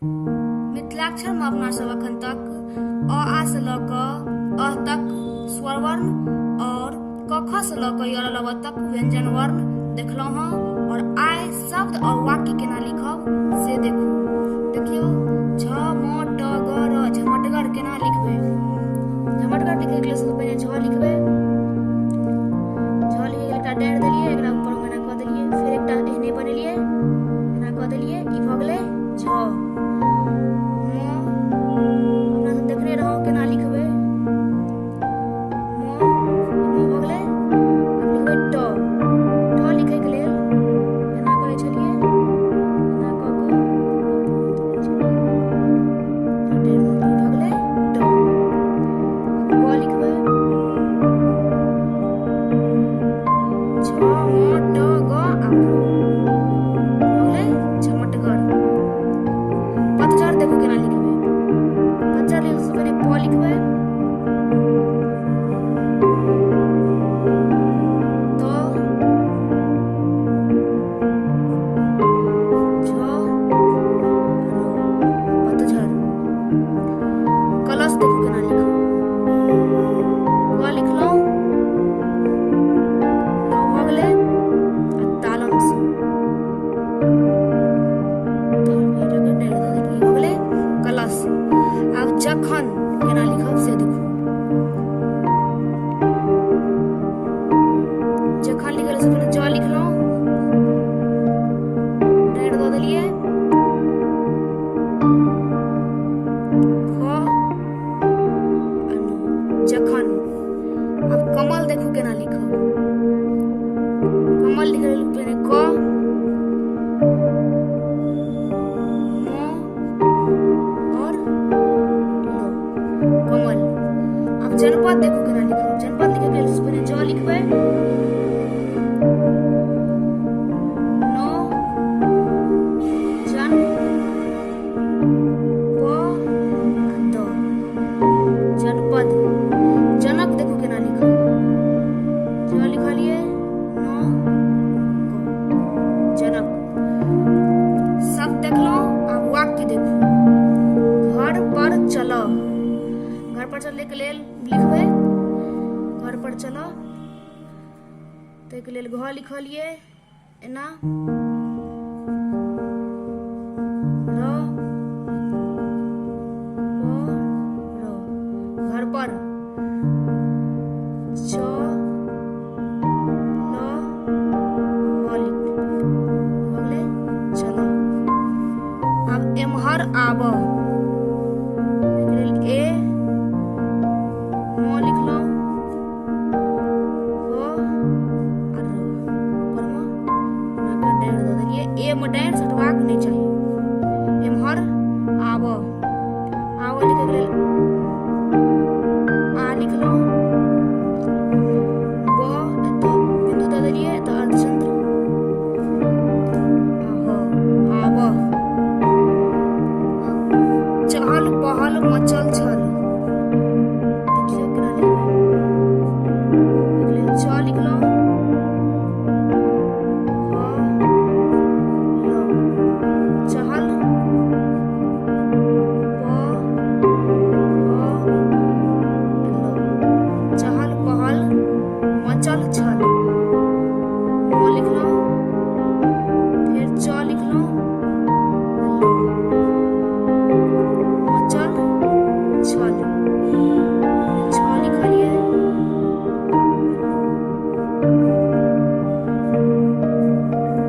मिथिलाक्षर में अपना सब अखन तक अ आ से ल क अ तक स्वर वर्ण और क ख से ल क य ल व तक व्यंजन वर्ण देखलहुँ हँ। और आइ शब्द और वाक्य केना लिखब से देखू। देखियौ, झ म ट ग र झमटगर केना लिखबै। झमटगर लिखै के लेल सबसँ पहिने झ लिखबै। झ लिखै एकटा डारि देलियै, एकरा ऊपर में एना कऽ देलियै, फेर एकटा एहने बनेलियै, एना कऽ देलियै, ई भऽ गेलै झ। अपना सब देखने रहौं केना लिखबै। म भऽ गेलै। आब लिखबै ट। ट लिखै के लेल एना करै छलियै, एना कऽ कऽ भऽ गेलै ट। ग लिखबै। झ म ट ग आब भऽ गेलै झमटगर। पतझड़ देखू केना लिखबै। पतझड़ लेल सबसँ पहिने प लिखबै, त झ र पतझड़। कलश देखू केना लिखब। क लिखलहुँ, ल भऽ गेलै, आ तालम सँ भऽ गेलै कलश। आब जखन केना लिखब से देखू। जखन लिखै लेल सबसँ पहिने ज लिखलहुँ, डारि दऽ देलियै, ख आ न, जखन। आब कमल देखू केना लिखब। कमल लिखै लेल पहिने क, म और ल, कमल। आब जनपद देखू केना लिखब। जनपद लिखै के लेल सबसँ पहिने ज लिखबै, न जन प आ द, जनपद। जनक देखू केना लिखब। ज लिखलियै, न क, जनक। शब्द देखलहुँ, आब वाक्य देखू। घर पर चल। घर पर चलने के लेल लिखबै, घर पर चल। ताहिके लेल घ लिखलियै, एना, र प र, घर पर। च ल व भऽ गेलै चल। आब एम्हर आब। एहिके लेल ए, म लिखलहुँ, ग आ र, ऊपर में एना कऽ डारि दऽ देलियै। ए में डारि सटबाक नहि चाही।